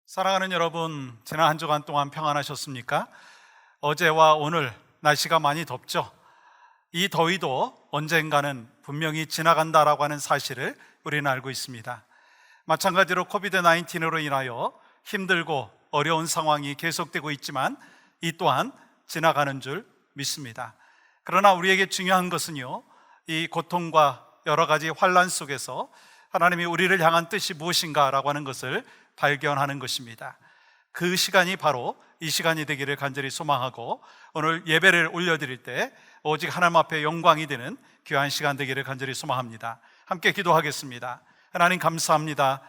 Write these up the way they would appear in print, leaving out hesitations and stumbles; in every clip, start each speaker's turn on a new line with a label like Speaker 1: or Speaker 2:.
Speaker 1: 사랑하는 여러분, 지난 한 주간 동안 평안하셨습니까? 어제와 오늘 날씨가 많이 덥죠? 이 더위도 언젠가는 분명히 지나간다라고 하는 사실을 우리는 알고 있습니다. 마찬가지로 코비드-19으로 인하여 힘들고 어려운 상황이 계속되고 있지만 이 또한 지나가는 줄 믿습니다. 그러나 우리에게 중요한 것은요, 이 고통과 여러 가지 환난 속에서 하나님이 우리를 향한 뜻이 무엇인가라고 하는 것을 발견하는 것입니다. 그 시간이 바로 이 시간이 되기를 간절히 소망하고, 오늘 예배를 올려드릴 때 오직 하나님 앞에 영광이 되는 귀한 시간 되기를 간절히 소망합니다. 함께 기도하겠습니다. 하나님 감사합니다.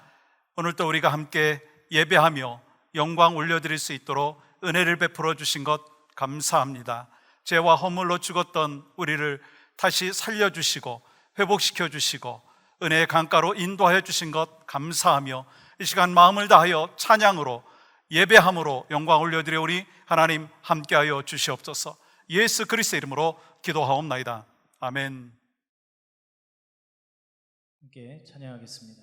Speaker 1: 오늘도 우리가 함께 예배하며 영광 올려드릴 수 있도록 은혜를 베풀어 주신 것 감사합니다. 죄와 허물로 죽었던 우리를 다시 살려주시고 회복시켜 주시고 은혜의 강가로 인도하여 주신 것 감사하며, 이 시간 마음을 다하여 찬양으로 예배함으로 영광 올려드려 우리 하나님 함께하여 주시옵소서. 예수 그리스도의 이름으로 기도하옵나이다. 아멘.
Speaker 2: 함께 찬양하겠습니다.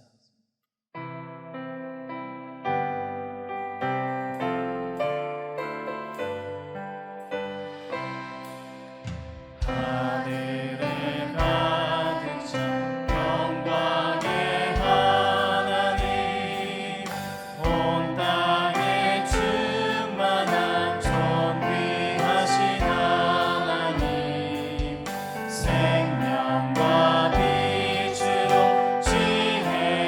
Speaker 2: 하늘에 가득 찬 영광의 하나님, 온 땅에 충만한 존귀하신 하나님, 생명과 빛으로 지혜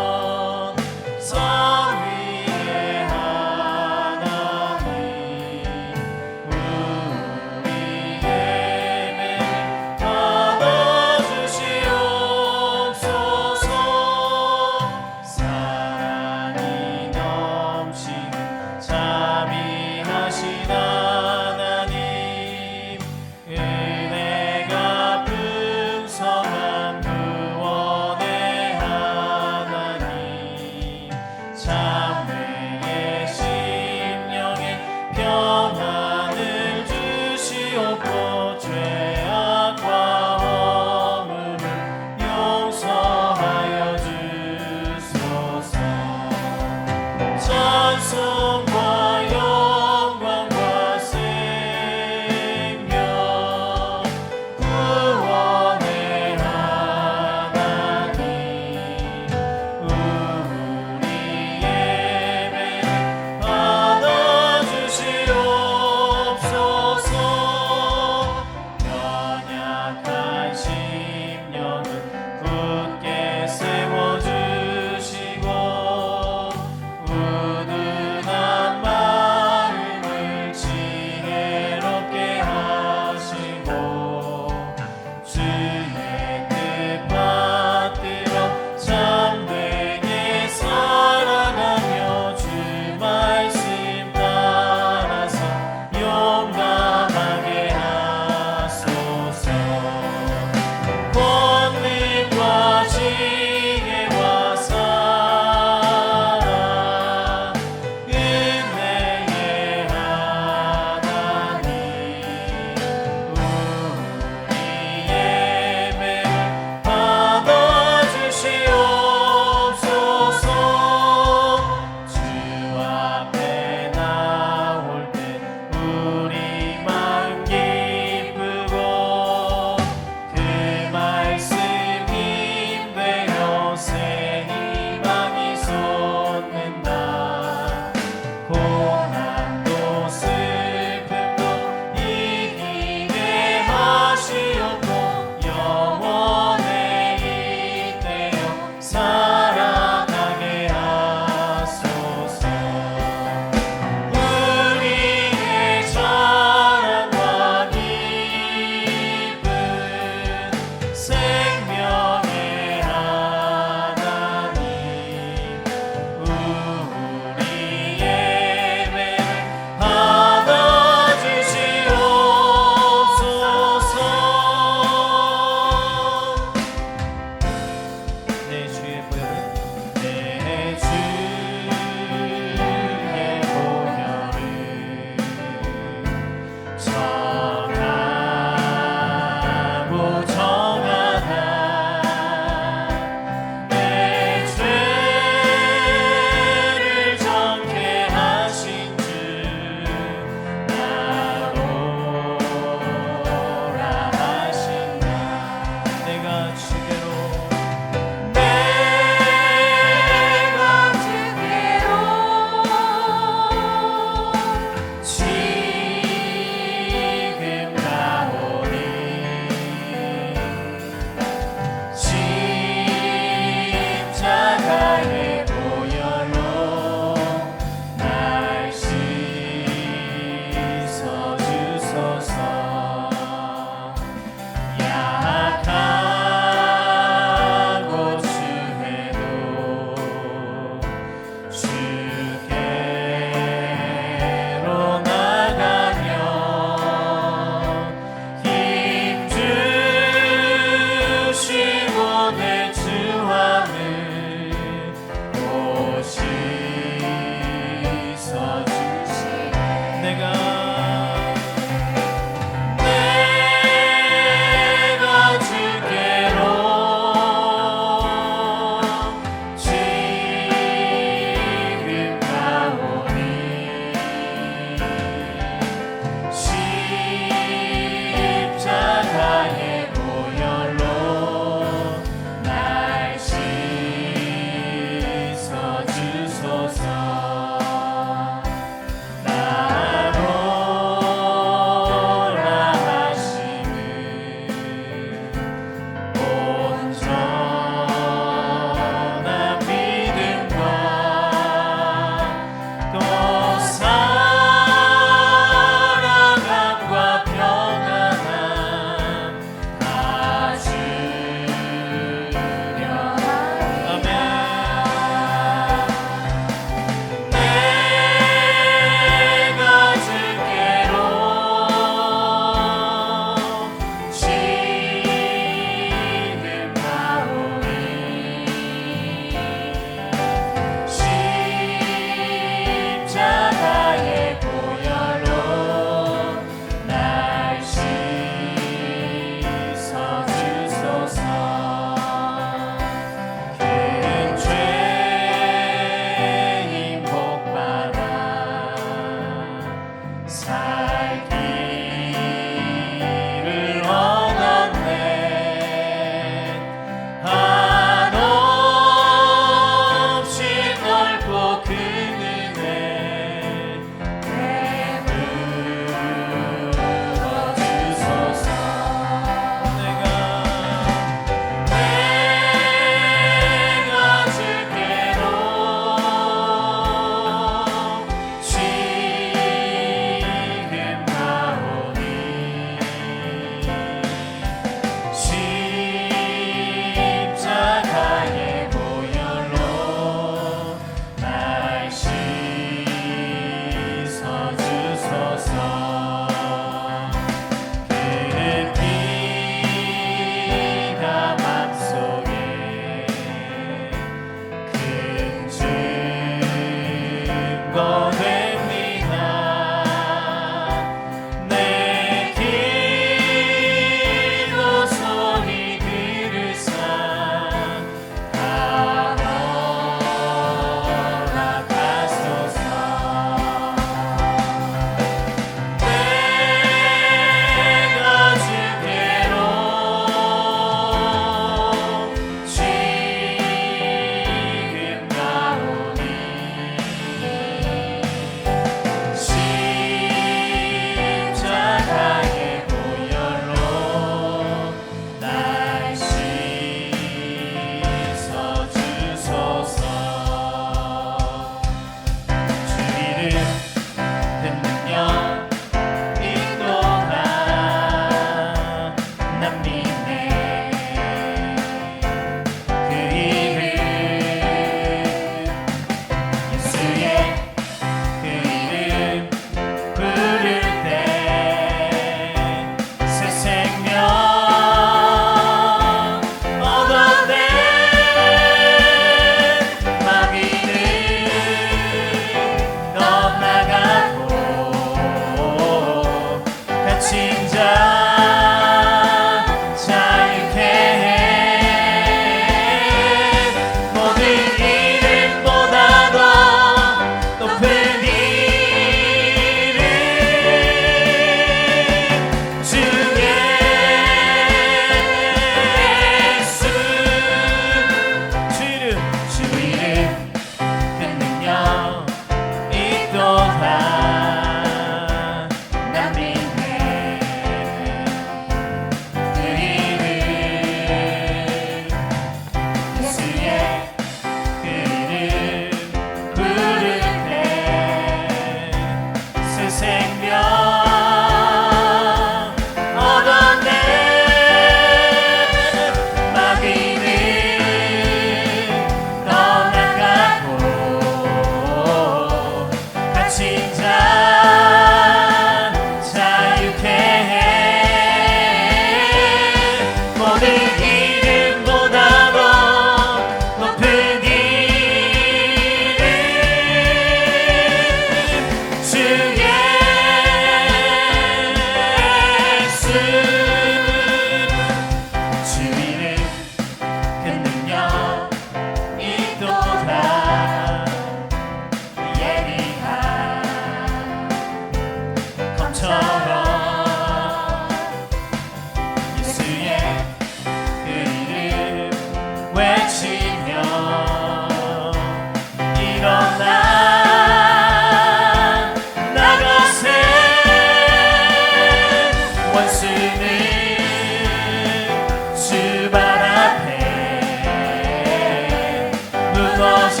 Speaker 2: 꺼져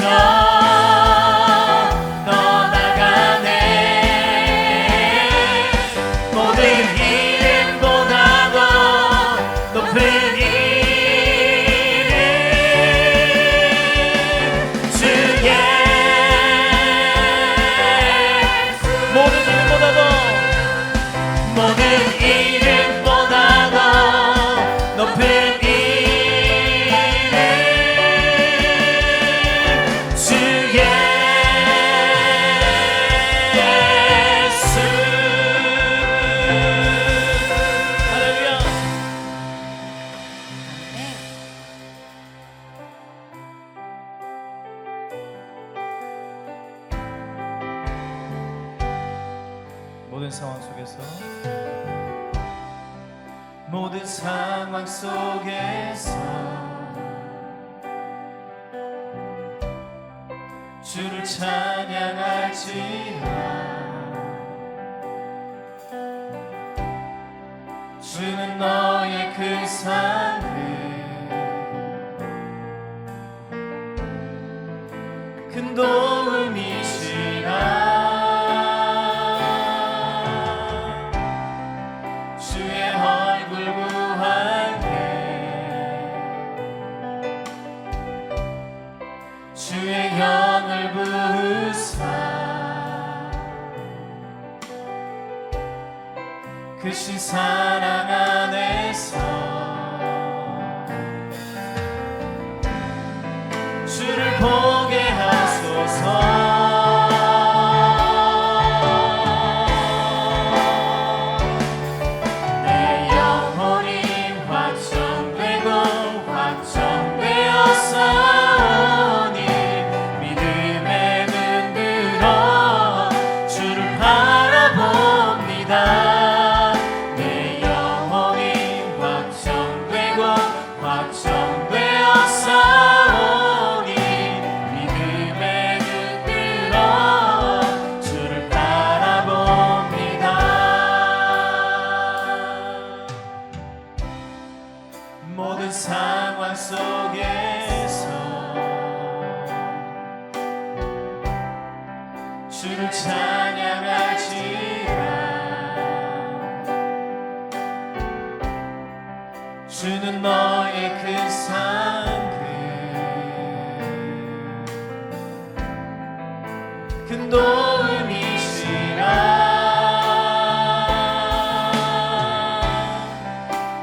Speaker 2: 떠나가네. 모든 이름보다도 높은 이름 주의 모든 이름보다도 높은 이름 주 예수. 할렐루야. 모든 상황 속에서 모든 상황 속에서 주를 찬양할지라. 주는 너의 그 산을 큰 도움이시라. 주의 얼굴 구하네. 주의 영을 부으사 크신 사랑 안에서 주를 보게 하소서. 모든 상황 속에서 주를 찬양할지라. 주는 너의 그 상급 큰 도움이시라.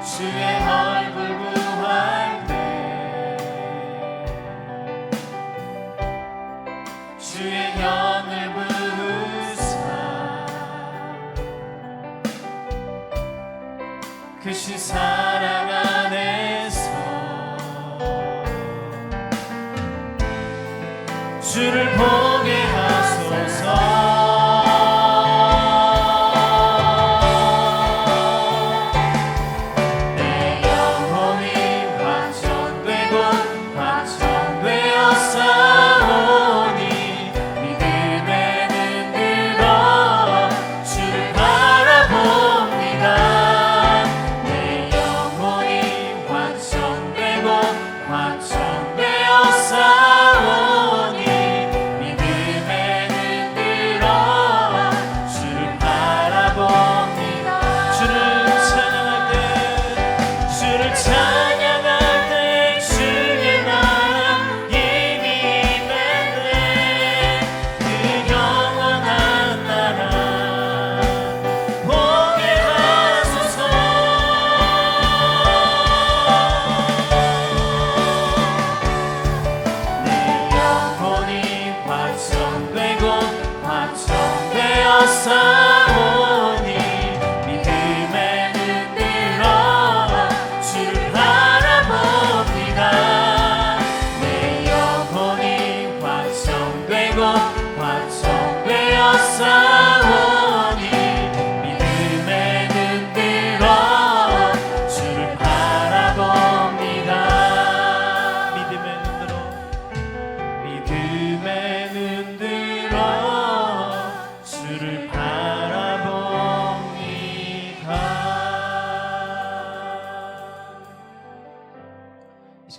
Speaker 2: 주의 얼굴 구할 때 주의 영을 부으사 크신 사랑 안에서 주를 보게 하소서.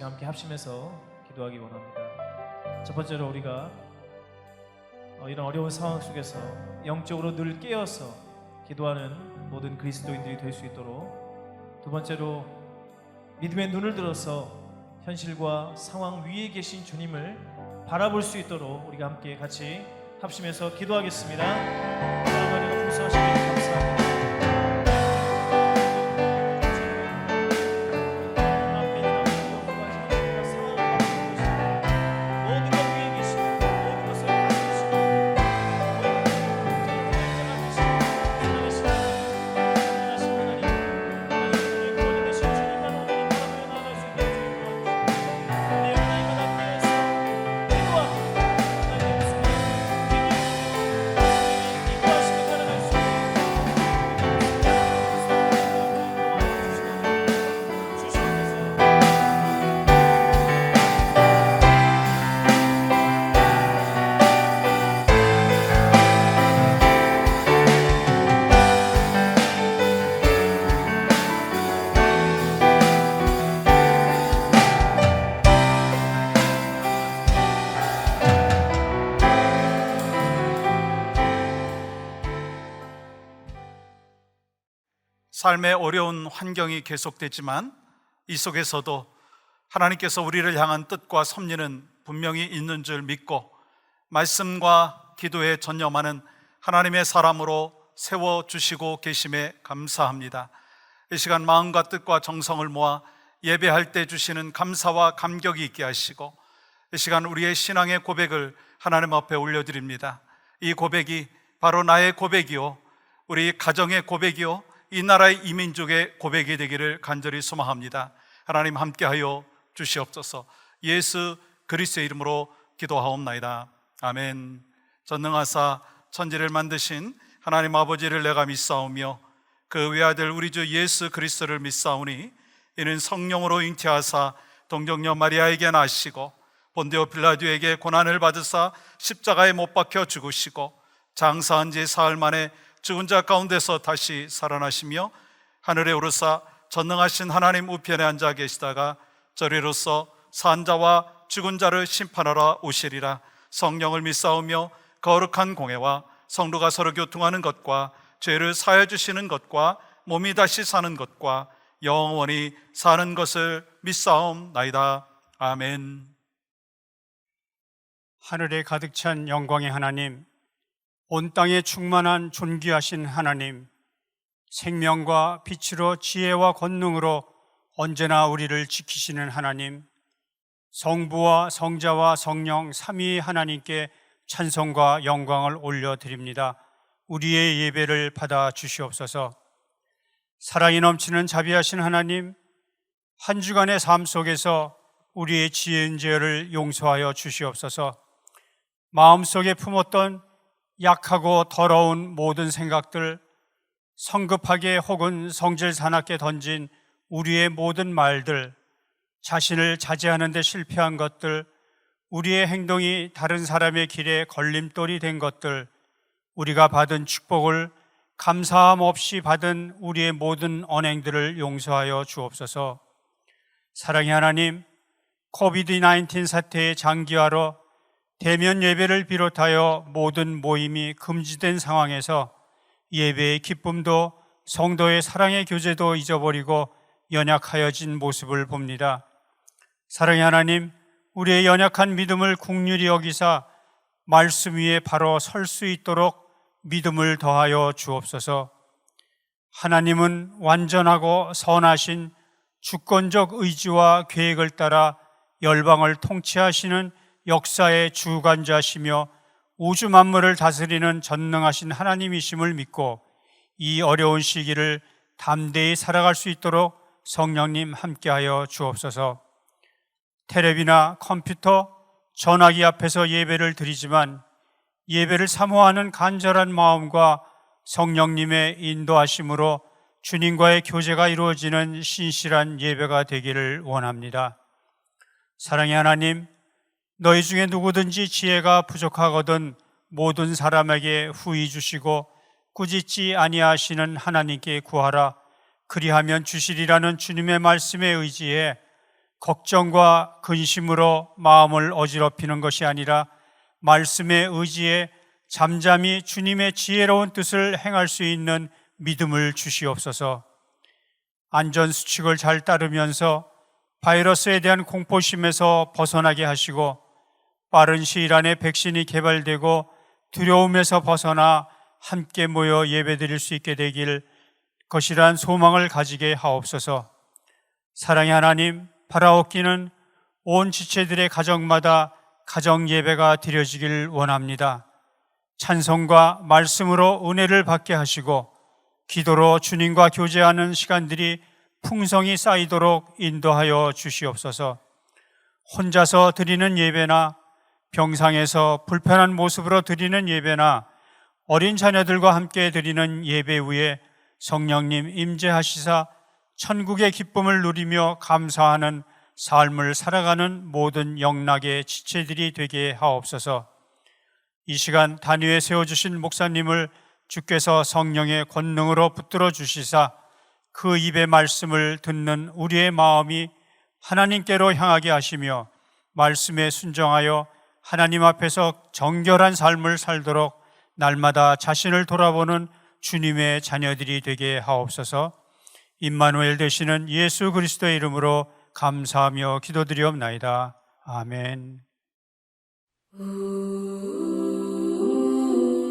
Speaker 3: 함께 합심해서 기도하기 원합니다.
Speaker 2: 첫 번째로 우리가 이런 어려운 상황 속에서 영적으로 늘 깨어서 기도하는 모든 그리스도인들이 될 수 있도록, 두 번째로 믿음의 눈을 들어서 현실과 상황 위에 계신 주님을 바라볼 수 있도록 우리가 함께 같이 합심해서 기도하겠습니다. 하나님 풍성하신 분 감사합니다.
Speaker 1: 삶의 어려운 환경이 계속되지만 이 속에서도 하나님께서 우리를 향한 뜻과 섭리는 분명히 있는 줄 믿고 말씀과 기도에 전념하는 하나님의 사람으로 세워주시고 계심에 감사합니다. 이 시간 마음과 뜻과 정성을 모아 예배할 때 주시는 감사와 감격이 있게 하시고, 이 시간 우리의 신앙의 고백을 하나님 앞에 올려드립니다. 이 고백이 바로 나의 고백이요, 우리 가정의 고백이요, 이 나라의 이민족의 고백이 되기를 간절히 소망합니다. 하나님 함께하여 주시옵소서. 예수 그리스도의 이름으로 기도하옵나이다. 아멘. 전능하사 천지를 만드신 하나님 아버지를 내가 믿사오며 그 외아들 우리 주 예수 그리스도를 믿사오니 이는 성령으로 잉태하사 동정녀 마리아에게 나시고 본디오 빌라도에게 고난을 받으사 십자가에 못 박혀 죽으시고 장사한 지 사흘 만에 죽은 자 가운데서 다시 살아나시며 하늘에 오르사 전능하신 하나님 우편에 앉아 계시다가 저리로서 산 자와 죽은 자를 심판하러 오시리라. 성령을 믿사오며 거룩한 공회와 성도가 서로 교통하는 것과 죄를 사해 주시는 것과 몸이 다시 사는 것과 영원히 사는 것을 믿사옵나이다. 아멘.
Speaker 3: 하늘에 가득 찬 영광의 하나님, 온 땅에 충만한 존귀하신 하나님, 생명과 빛으로 지혜와 권능으로 언제나 우리를 지키시는 하나님, 성부와 성자와 성령 삼위의 하나님께 찬송과 영광을 올려드립니다. 우리의 예배를 받아 주시옵소서. 사랑이 넘치는 자비하신 하나님, 한 주간의 삶 속에서 우리의 지은 죄를 용서하여 주시옵소서. 마음속에 품었던 약하고 더러운 모든 생각들, 성급하게 혹은 성질 사납게 던진 우리의 모든 말들, 자신을 자제하는 데 실패한 것들, 우리의 행동이 다른 사람의 길에 걸림돌이 된 것들, 우리가 받은 축복을 감사함 없이 받은 우리의 모든 언행들을 용서하여 주옵소서. 사랑의 하나님, 코비드-19 사태의 장기화로 대면 예배를 비롯하여 모든 모임이 금지된 상황에서 예배의 기쁨도 성도의 사랑의 교제도 잊어버리고 연약하여진 모습을 봅니다. 사랑의 하나님, 우리의 연약한 믿음을 긍휼히 여기사 말씀 위에 바로 설 수 있도록 믿음을 더하여 주옵소서. 하나님은 완전하고 선하신 주권적 의지와 계획을 따라 열방을 통치하시는 역사의 주관자시며 우주 만물을 다스리는 전능하신 하나님이심을 믿고 이 어려운 시기를 담대히 살아갈 수 있도록 성령님 함께하여 주옵소서. 텔레비나 컴퓨터, 전화기 앞에서 예배를 드리지만 예배를 사모하는 간절한 마음과 성령님의 인도하심으로 주님과의 교제가 이루어지는 신실한 예배가 되기를 원합니다. 사랑의 하나님, 너희 중에 누구든지 지혜가 부족하거든 모든 사람에게 후히 주시고 꾸짖지 아니하시는 하나님께 구하라. 그리하면 주시리라는 주님의 말씀에 의지해 걱정과 근심으로 마음을 어지럽히는 것이 아니라 말씀에 의지해 잠잠히 주님의 지혜로운 뜻을 행할 수 있는 믿음을 주시옵소서. 안전수칙을 잘 따르면서 바이러스에 대한 공포심에서 벗어나게 하시고 빠른 시일 안에 백신이 개발되고 두려움에서 벗어나 함께 모여 예배드릴 수 있게 되길 것이란 소망을 가지게 하옵소서. 사랑의 하나님, 바라옵기는 온 지체들의 가정마다 가정 예배가 드려지길 원합니다. 찬송과 말씀으로 은혜를 받게 하시고 기도로 주님과 교제하는 시간들이 풍성히 쌓이도록 인도하여 주시옵소서. 혼자서 드리는 예배나 병상에서 불편한 모습으로 드리는 예배나 어린 자녀들과 함께 드리는 예배 위에 성령님 임재하시사 천국의 기쁨을 누리며 감사하는 삶을 살아가는 모든 영락의 지체들이 되게 하옵소서. 이 시간 단위에 세워주신 목사님을 주께서 성령의 권능으로 붙들어 주시사 그 입의 말씀을 듣는 우리의 마음이 하나님께로 향하게 하시며 말씀에 순종하여 하나님 앞에서 정결한 삶을 살도록 날마다 자신을 돌아보는 주님의 자녀들이 되게 하옵소서. 임마누엘 되시는 예수 그리스도의 이름으로 감사하며 기도드리옵나이다. 아멘.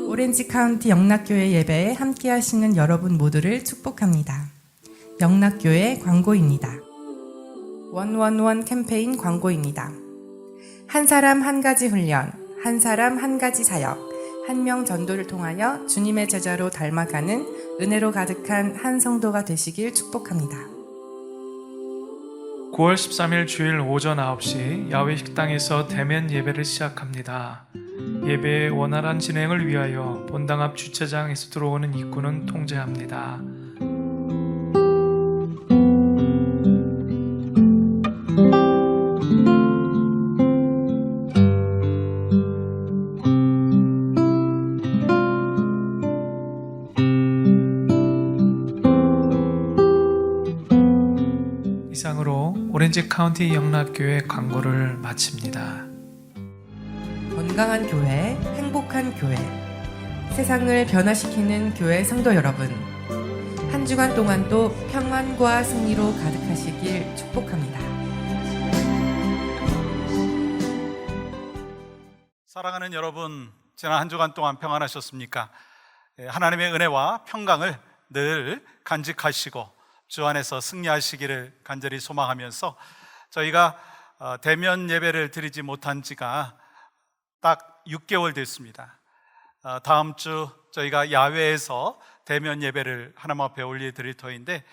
Speaker 4: 오렌지 카운티 영락교회 예배에 함께 하시는 여러분 모두를 축복합니다. 영락교회 광고입니다. 111 캠페인 광고입니다. 한 사람 한 가지 훈련, 한 사람 한 가지 사역, 한 명 전도를 통하여 주님의 제자로 닮아가는 은혜로 가득한 한 성도가 되시길 축복합니다.
Speaker 5: 9월 13일 주일 오전 9시 야외 식당에서 대면 예배를 시작합니다. 예배의 원활한 진행을 위하여 본당 앞 주차장에서 들어오는 입구는 통제합니다. 이상으로 오렌지 카운티 영락교회 광고를 마칩니다.
Speaker 4: 건강한 교회, 행복한 교회, 세상을 변화시키는 교회 성도 여러분, 한 주간 동안도 평안과 승리로 가득하시길 축복합니다.
Speaker 1: 사랑하는 여러분, 지난 한 주간 동안 평안하셨습니까? 하나님의 은혜와 평강을 늘 간직하시고 주 안에서 승리하시기를 간절히 소망하면서 저희가 대면 예배를 드리지 못한 지가 딱 6개월 됐습니다. 다음 주 저희가 야외에서 대면 예배를 하나님 앞에 올려드릴 터인데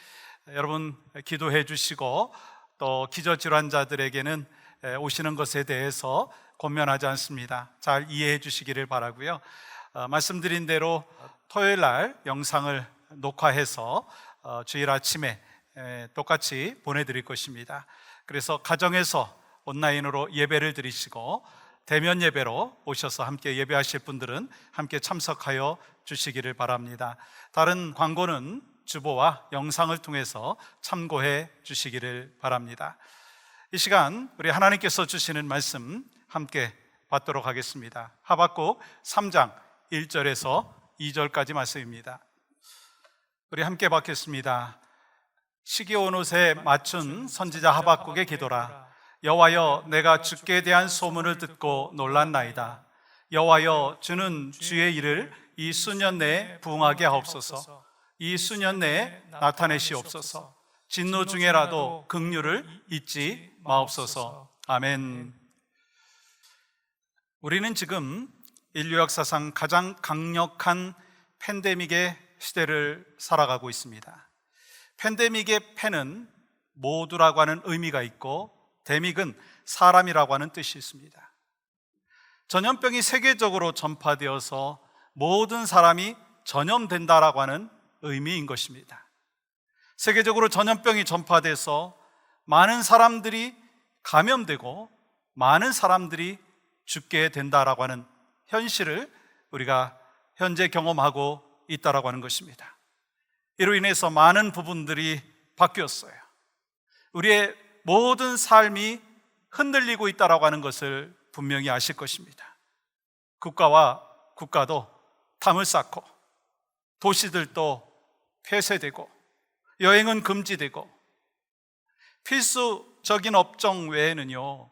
Speaker 1: 여러분 기도해 주시고 또 기저질환자들에게는 오시는 것에 대해서 권면하지 않습니다. 잘 이해해 주시기를 바라고요. 말씀드린 대로 토요일 날 영상을 녹화해서 주일 아침에 똑같이 보내드릴 것입니다. 그래서 가정에서 온라인으로 예배를 드리시고 대면 예배로 오셔서 함께 예배하실 분들은 함께 참석하여 주시기를 바랍니다. 다른 광고는 주보와 영상을 통해서 참고해 주시기를 바랍니다. 이 시간 우리 하나님께서 주시는 말씀 함께 받도록 하겠습니다. 하박국 3장 1절에서 2절까지 말씀입니다. 우리 함께 받겠습니다. 시기 온 옷에 맞춘 선지자 하박국의 기도라. 여호와여, 내가 주께 대한 소문을 듣고 놀랐나이다. 여호와여, 주는 주의 일을 이 수년 내에 부응하게 하옵소서. 이 수년 내에 나타내시옵소서. 진노 중에라도 긍휼을 잊지 마옵소서. 아멘. 우리는 지금 인류 역사상 가장 강력한 팬데믹의 시대를 살아가고 있습니다. 팬데믹의 팬은 모두라고 하는 의미가 있고 데믹은 사람이라고 하는 뜻이 있습니다. 전염병이 세계적으로 전파되어서 모든 사람이 전염된다라고 하는 의미인 것입니다. 세계적으로 전염병이 전파돼서 많은 사람들이 감염되고 많은 사람들이 죽게 된다라고 하는 현실을 우리가 현재 경험하고 있다라고 하는 것입니다. 이로 인해서 많은 부분들이 바뀌었어요. 우리의 모든 삶이 흔들리고 있다라고 하는 것을 분명히 아실 것입니다. 국가와 국가도 담을 쌓고 도시들도 폐쇄되고 여행은 금지되고 필수적인 업종 외에는요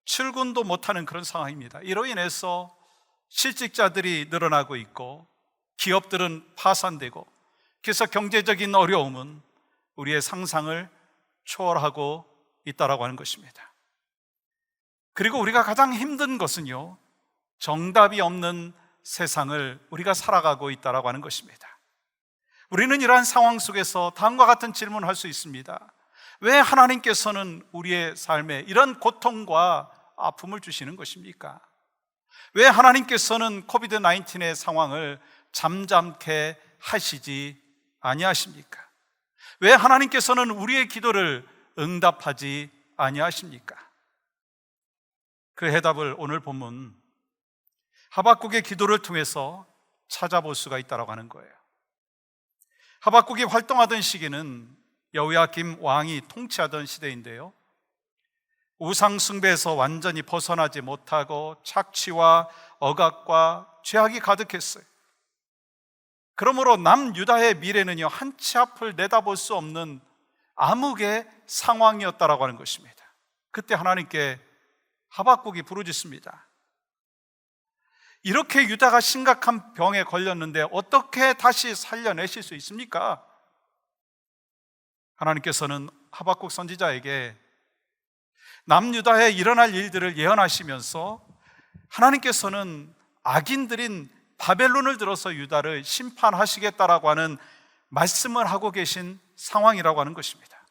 Speaker 1: 출근도 못하는 그런 상황입니다. 이로 인해서 실직자들이 늘어나고 있고 기업들은 파산되고, 그래서 경제적인 어려움은 우리의 상상을 초월하고 있다라고 하는 것입니다. 그리고 우리가 가장 힘든 것은요 정답이 없는 세상을 우리가 살아가고 있다라고 하는 것입니다. 우리는 이러한 상황 속에서 다음과 같은 질문을 할 수 있습니다. 왜 하나님께서는 우리의 삶에 이런 고통과 아픔을 주시는 것입니까? 왜 하나님께서는 코비드-19의 상황을 잠잠케 하시지 아니하십니까? 왜 하나님께서는 우리의 기도를 응답하지 아니하십니까? 그 해답을 오늘 본문 하박국의 기도를 통해서 찾아볼 수가 있다고 하는 거예요. 하박국이 활동하던 시기는 여호야김 왕이 통치하던 시대인데요, 우상 숭배에서 완전히 벗어나지 못하고 착취와 억압과 죄악이 가득했어요. 그러므로 남유다의 미래는요 한 치 앞을 내다볼 수 없는 암흑의 상황이었다라고 하는 것입니다. 그때 하나님께 하박국이 부르짖습니다. 이렇게 유다가 심각한 병에 걸렸는데 어떻게 다시 살려내실 수 있습니까? 하나님께서는 하박국 선지자에게 남유다에 일어날 일들을 예언하시면서 하나님께서는 악인들인 바벨론을 들어서 유다를 심판하시겠다라고 하는 말씀을 하고 계신 상황이라고 하는 것입니다.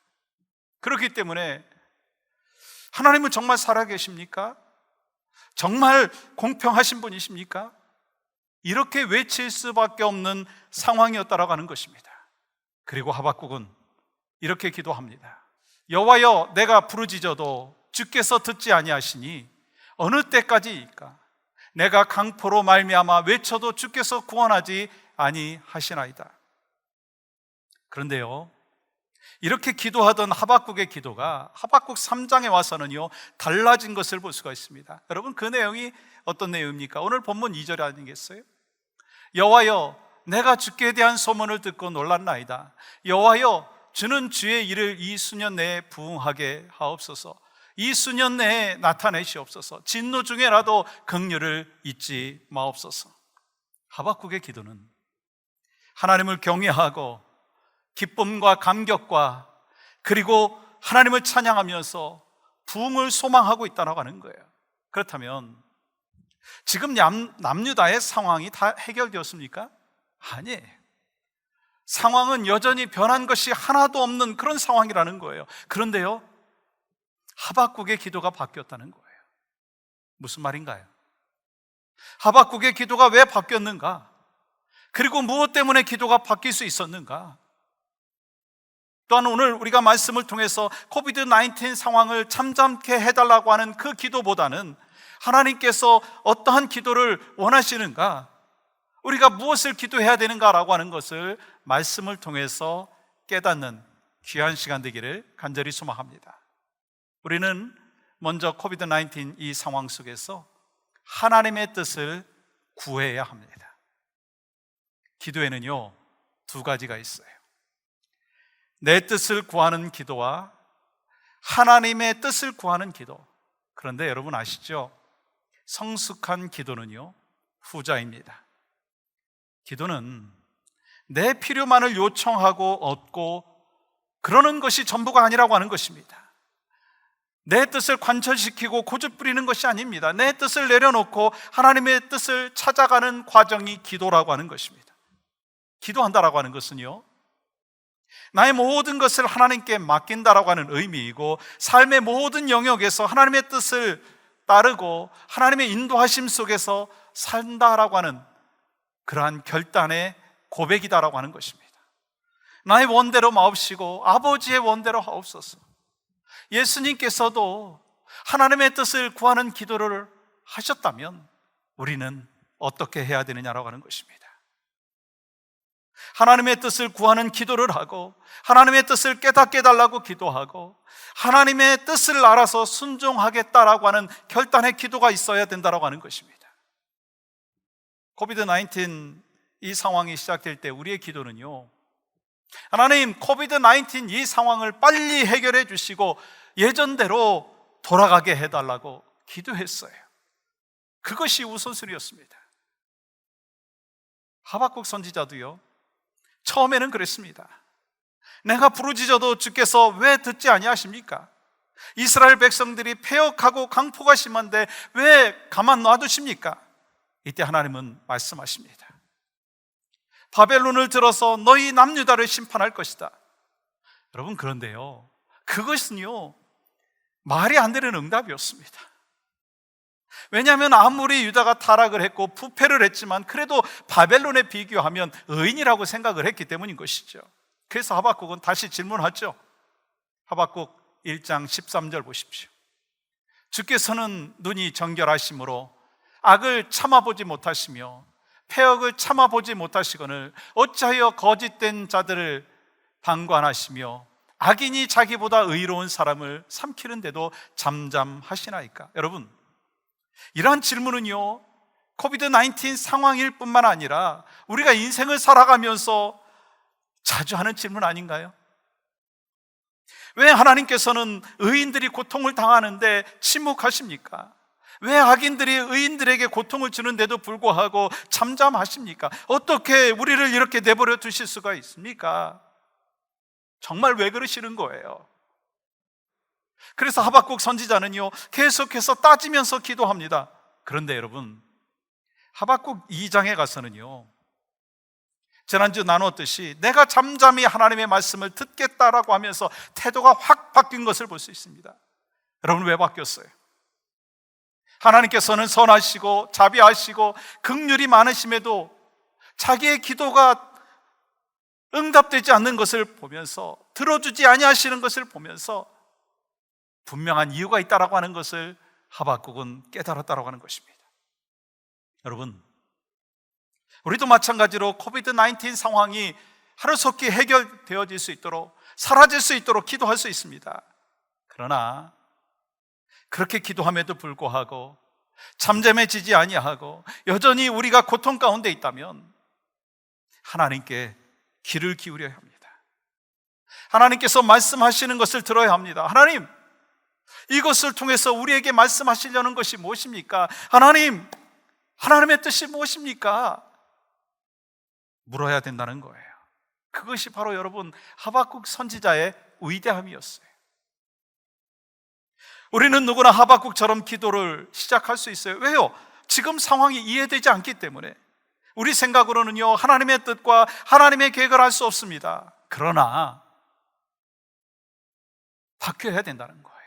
Speaker 1: 그렇기 때문에 하나님은 정말 살아계십니까? 정말 공평하신 분이십니까? 이렇게 외칠 수밖에 없는 상황이었다라고 하는 것입니다. 그리고 하박국은 이렇게 기도합니다. 여호와여, 내가 부르짖어도 주께서 듣지 아니하시니 어느 때까지일까? 내가 강포로 말미암아 외쳐도 주께서 구원하지 아니하시나이다. 그런데요, 이렇게 기도하던 하박국의 기도가 하박국 3장에 와서는요 달라진 것을 볼 수가 있습니다. 여러분, 그 내용이 어떤 내용입니까? 오늘 본문 2절 아니겠어요? 여호와여, 내가 주께 대한 소문을 듣고 놀랐나이다. 여호와여, 주는 주의 일을 이 수년 내에 부응하게 하옵소서. 이 수년 내에 나타내시옵소서. 진노 중에라도 긍휼을 잊지 마옵소서. 하박국의 기도는 하나님을 경외하고 기쁨과 감격과 그리고 하나님을 찬양하면서 부흥을 소망하고 있다고 하는 거예요. 그렇다면 지금 남유다의 상황이 다 해결되었습니까? 아니에요. 상황은 여전히 변한 것이 하나도 없는 그런 상황이라는 거예요. 그런데요, 하박국의 기도가 바뀌었다는 거예요. 무슨 말인가요? 하박국의 기도가 왜 바뀌었는가? 그리고 무엇 때문에 기도가 바뀔 수 있었는가? 또한 오늘 우리가 말씀을 통해서 코비드-19 상황을 잠잠케 해달라고 하는 그 기도보다는 하나님께서 어떠한 기도를 원하시는가, 우리가 무엇을 기도해야 되는가라고 하는 것을 말씀을 통해서 깨닫는 귀한 시간 되기를 간절히 소망합니다. 우리는 먼저 코비드-19 이 상황 속에서 하나님의 뜻을 구해야 합니다. 기도에는요 두 가지가 있어요. 내 뜻을 구하는 기도와 하나님의 뜻을 구하는 기도. 그런데 여러분 아시죠? 성숙한 기도는요 후자입니다. 기도는 내 필요만을 요청하고 얻고 그러는 것이 전부가 아니라고 하는 것입니다. 내 뜻을 관철시키고 고집부리는 것이 아닙니다. 내 뜻을 내려놓고 하나님의 뜻을 찾아가는 과정이 기도라고 하는 것입니다. 기도한다라고 하는 것은요 나의 모든 것을 하나님께 맡긴다라고 하는 의미이고, 삶의 모든 영역에서 하나님의 뜻을 따르고 하나님의 인도하심 속에서 산다라고 하는 그러한 결단의 고백이다라고 하는 것입니다. 나의 원대로 마옵시고 아버지의 원대로 하옵소서. 예수님께서도 하나님의 뜻을 구하는 기도를 하셨다면 우리는 어떻게 해야 되느냐라고 하는 것입니다. 하나님의 뜻을 구하는 기도를 하고 하나님의 뜻을 깨닫게 해달라고 기도하고 하나님의 뜻을 알아서 순종하겠다라고 하는 결단의 기도가 있어야 된다라고 하는 것입니다. 코비드-19 이 상황이 시작될 때 우리의 기도는요, 하나님, 코비드-19 이 상황을 빨리 해결해 주시고 예전대로 돌아가게 해달라고 기도했어요. 그것이 우선순위였습니다. 하박국 선지자도요, 처음에는 그랬습니다. 내가 부르짖어도 주께서 왜 듣지 아니하십니까? 이스라엘 백성들이 패역하고 강포가 심한데 왜 가만 놔두십니까? 이때 하나님은 말씀하십니다. 바벨론을 들어서 너희 남유다를 심판할 것이다. 여러분, 그런데요, 그것은요 말이 안 되는 응답이었습니다. 왜냐하면 아무리 유다가 타락을 했고 부패를 했지만 그래도 바벨론에 비교하면 의인이라고 생각을 했기 때문인 것이죠. 그래서 하박국은 다시 질문하죠. 하박국 1장 13절 보십시오. 주께서는 눈이 정결하심으로 악을 참아보지 못하시며 패역을 참아보지 못하시거늘 어찌하여 거짓된 자들을 방관하시며 악인이 자기보다 의로운 사람을 삼키는데도 잠잠하시나이까? 여러분, 이러한 질문은요, 코비드-19 상황일 뿐만 아니라 우리가 인생을 살아가면서 자주 하는 질문 아닌가요? 왜 하나님께서는 의인들이 고통을 당하는데 침묵하십니까? 왜 악인들이 의인들에게 고통을 주는데도 불구하고 잠잠하십니까? 어떻게 우리를 이렇게 내버려 두실 수가 있습니까? 정말 왜 그러시는 거예요? 그래서 하박국 선지자는요, 계속해서 따지면서 기도합니다. 그런데 여러분, 하박국 2장에 가서는요, 지난주 나눴듯이 내가 잠잠히 하나님의 말씀을 듣겠다라고 하면서 태도가 확 바뀐 것을 볼 수 있습니다. 여러분, 왜 바뀌었어요? 하나님께서는 선하시고 자비하시고 긍휼이 많으심에도 자기의 기도가 응답되지 않는 것을 보면서, 들어주지 아니하시는 것을 보면서 분명한 이유가 있다라고 하는 것을 하박국은 깨달았다라고 하는 것입니다. 여러분, 우리도 마찬가지로 코비드-19 상황이 하루속히 해결되어질 수 있도록, 사라질 수 있도록 기도할 수 있습니다. 그러나 그렇게 기도함에도 불구하고 잠잠해지지 아니하고 여전히 우리가 고통 가운데 있다면 하나님께 귀를 기울여야 합니다. 하나님께서 말씀하시는 것을 들어야 합니다. 하나님, 이것을 통해서 우리에게 말씀하시려는 것이 무엇입니까? 하나님, 하나님의 뜻이 무엇입니까? 물어야 된다는 거예요. 그것이 바로 여러분 하박국 선지자의 위대함이었어요. 우리는 누구나 하박국처럼 기도를 시작할 수 있어요. 왜요? 지금 상황이 이해되지 않기 때문에. 우리 생각으로는요, 하나님의 뜻과 하나님의 계획을 알 수 없습니다. 그러나 바뀌어야 된다는 거예요.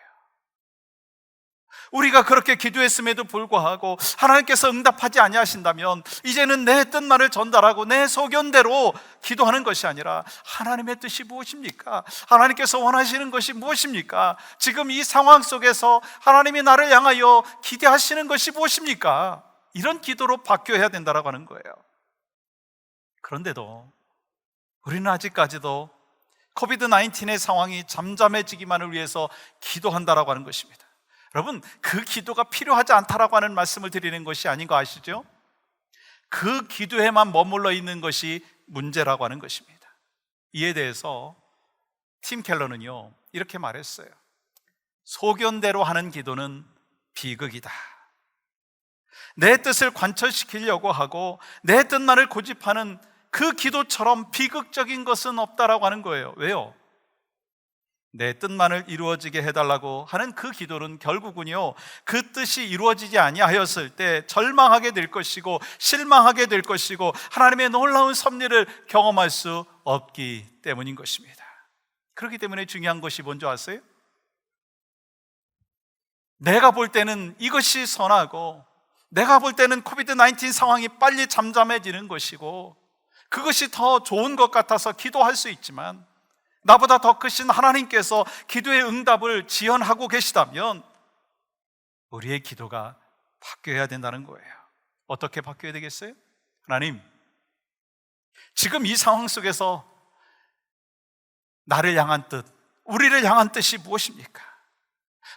Speaker 1: 우리가 그렇게 기도했음에도 불구하고 하나님께서 응답하지 아니하신다면 이제는 내 뜻만을 전달하고 내 소견대로 기도하는 것이 아니라 하나님의 뜻이 무엇입니까? 하나님께서 원하시는 것이 무엇입니까? 지금 이 상황 속에서 하나님이 나를 향하여 기대하시는 것이 무엇입니까? 이런 기도로 바뀌어야 된다고 하는 거예요. 그런데도 우리는 아직까지도 코비드-19의 상황이 잠잠해지기만을 위해서 기도한다라고 하는 것입니다. 여러분, 그 기도가 필요하지 않다라고 하는 말씀을 드리는 것이 아닌 거 아시죠? 그 기도에만 머물러 있는 것이 문제라고 하는 것입니다. 이에 대해서 팀 켈러는요, 이렇게 말했어요. 소견대로 하는 기도는 비극이다. 내 뜻을 관철시키려고 하고 내 뜻만을 고집하는 그 기도처럼 비극적인 것은 없다라고 하는 거예요. 왜요? 내 뜻만을 이루어지게 해달라고 하는 그 기도는 결국은요, 그 뜻이 이루어지지 아니하였을 때 절망하게 될 것이고 실망하게 될 것이고 하나님의 놀라운 섭리를 경험할 수 없기 때문인 것입니다. 그렇기 때문에 중요한 것이 뭔지 아세요? 내가 볼 때는 이것이 선하고 내가 볼 때는 코비드-19 상황이 빨리 잠잠해지는 것이고 그것이 더 좋은 것 같아서 기도할 수 있지만 나보다 더 크신 하나님께서 기도의 응답을 지연하고 계시다면 우리의 기도가 바뀌어야 된다는 거예요. 어떻게 바뀌어야 되겠어요? 하나님, 지금 이 상황 속에서 나를 향한 뜻, 우리를 향한 뜻이 무엇입니까?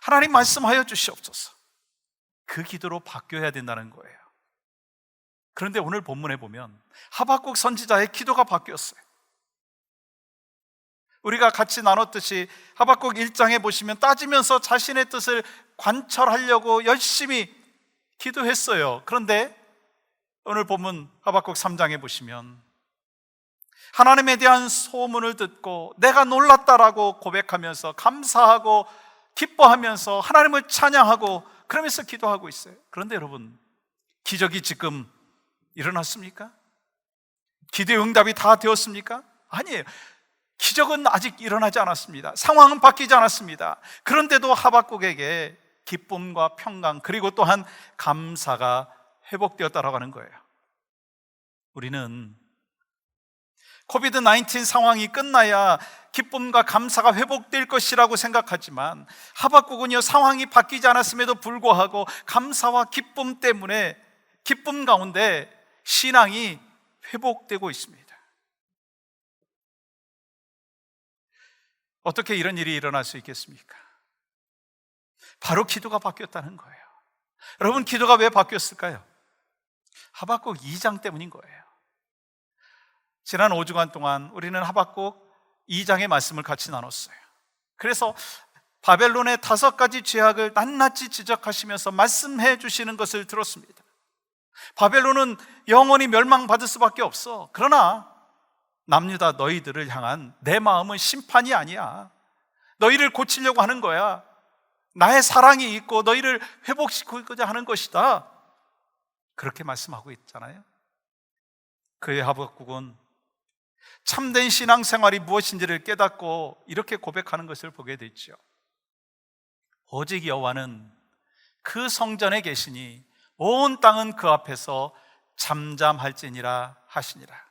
Speaker 1: 하나님 말씀하여 주시옵소서. 그 기도로 바뀌어야 된다는 거예요. 그런데 오늘 본문에 보면 하박국 선지자의 기도가 바뀌었어요. 우리가 같이 나눴듯이 하박국 1장에 보시면 따지면서 자신의 뜻을 관철하려고 열심히 기도했어요. 그런데 오늘 본문 하박국 3장에 보시면 하나님에 대한 소문을 듣고 내가 놀랐다라고 고백하면서 감사하고 기뻐하면서 하나님을 찬양하고 그러면서 기도하고 있어요. 그런데 여러분, 기적이 지금 일어났습니까? 기도의 응답이 다 되었습니까? 아니에요. 기적은 아직 일어나지 않았습니다. 상황은 바뀌지 않았습니다. 그런데도 하박국에게 기쁨과 평강 그리고 또한 감사가 회복되었다라고 하는 거예요. 우리는 코비드-19 상황이 끝나야 기쁨과 감사가 회복될 것이라고 생각하지만 하박국은요, 상황이 바뀌지 않았음에도 불구하고 감사와 기쁨 때문에 기쁨 가운데 신앙이 회복되고 있습니다. 어떻게 이런 일이 일어날 수 있겠습니까? 바로 기도가 바뀌었다는 거예요. 여러분, 기도가 왜 바뀌었을까요? 하박국 2장 때문인 거예요. 지난 5주간 동안 우리는 하박국 2장의 말씀을 같이 나눴어요. 그래서 바벨론의 5가지 죄악을 낱낱이 지적하시면서 말씀해 주시는 것을 들었습니다. 바벨론은 영원히 멸망받을 수밖에 없어. 그러나 남유다 너희들을 향한 내 마음은 심판이 아니야. 너희를 고치려고 하는 거야. 나의 사랑이 있고 너희를 회복시키고자 하는 것이다. 그렇게 말씀하고 있잖아요. 그의 하박국은 참된 신앙생활이 무엇인지를 깨닫고 이렇게 고백하는 것을 보게 됐죠. 오직 여호와는 그 성전에 계시니 온 땅은 그 앞에서 잠잠할지니라 하시니라.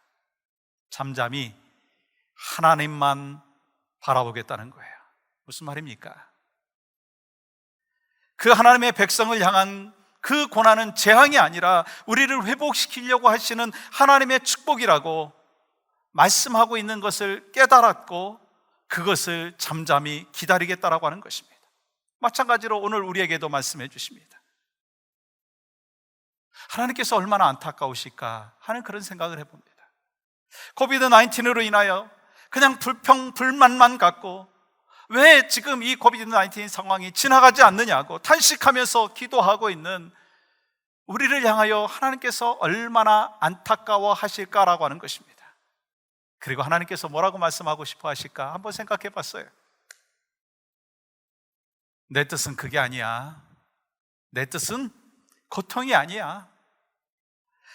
Speaker 1: 잠잠히 하나님만 바라보겠다는 거예요. 무슨 말입니까? 그 하나님의 백성을 향한 그 고난은 재앙이 아니라 우리를 회복시키려고 하시는 하나님의 축복이라고 말씀하고 있는 것을 깨달았고 그것을 잠잠히 기다리겠다라고 하는 것입니다. 마찬가지로 오늘 우리에게도 말씀해 주십니다. 하나님께서 얼마나 안타까우실까 하는 그런 생각을 해봅니다. 코비드-19으로 인하여 그냥 불만만 갖고 왜 지금 이 코비드-19 상황이 지나가지 않느냐고 탄식하면서 기도하고 있는 우리를 향하여 하나님께서 얼마나 안타까워 하실까라고 하는 것입니다. 그리고 하나님께서 뭐라고 말씀하고 싶어 하실까 한번 생각해 봤어요. 내 뜻은 그게 아니야. 내 뜻은 고통이 아니야.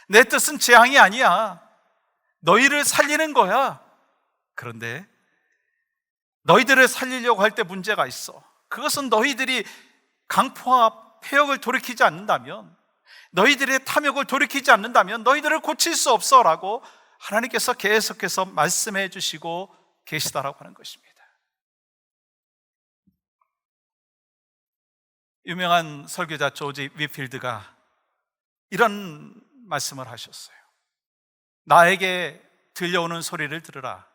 Speaker 1: 내 뜻은 재앙이 아니야. 너희를 살리는 거야. 그런데 너희들을 살리려고 할 때 문제가 있어. 그것은 너희들이 강포와 폐역을 돌이키지 않는다면, 너희들의 탐욕을 돌이키지 않는다면 너희들을 고칠 수 없어 라고 하나님께서 계속해서 말씀해 주시고 계시다라고 하는 것입니다. 유명한 설교자 조지 위필드가 이런 말씀을 하셨어요. 나에게 들려오는 소리를 들으라.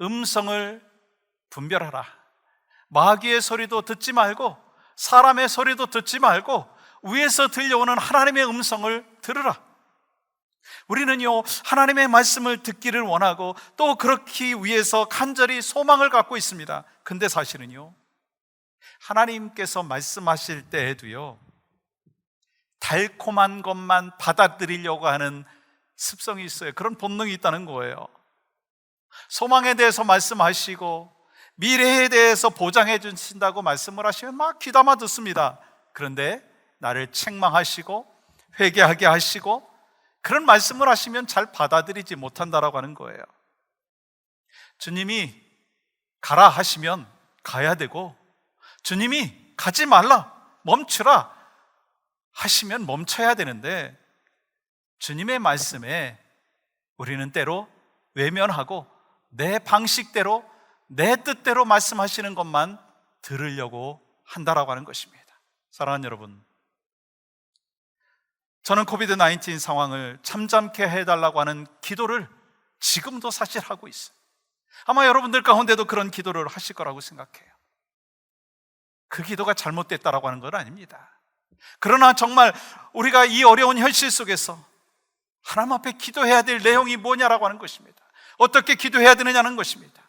Speaker 1: 음성을 분별하라. 마귀의 소리도 듣지 말고 사람의 소리도 듣지 말고 위에서 들려오는 하나님의 음성을 들으라. 우리는요, 하나님의 말씀을 듣기를 원하고 또 그렇기 위해서 간절히 소망을 갖고 있습니다. 근데 사실은요, 하나님께서 말씀하실 때에도요, 달콤한 것만 받아들이려고 하는 습성이 있어요. 그런 본능이 있다는 거예요. 소망에 대해서 말씀하시고 미래에 대해서 보장해 주신다고 말씀을 하시면 막 귀담아 듣습니다. 그런데 나를 책망하시고 회개하게 하시고 그런 말씀을 하시면 잘 받아들이지 못한다라고 하는 거예요. 주님이 가라 하시면 가야 되고, 주님이 가지 말라, 멈추라 하시면 멈춰야 되는데, 주님의 말씀에 우리는 때로 외면하고 내 방식대로 내 뜻대로 말씀하시는 것만 들으려고 한다라고 하는 것입니다. 사랑하는 여러분, 저는 코비드-19 상황을 잠잠케 해달라고 하는 기도를 지금도 사실 하고 있어요. 아마 여러분들 가운데도 그런 기도를 하실 거라고 생각해요. 그 기도가 잘못됐다라고 하는 건 아닙니다. 그러나 정말 우리가 이 어려운 현실 속에서 하나님 앞에 기도해야 될 내용이 뭐냐라고 하는 것입니다. 어떻게 기도해야 되느냐는 것입니다.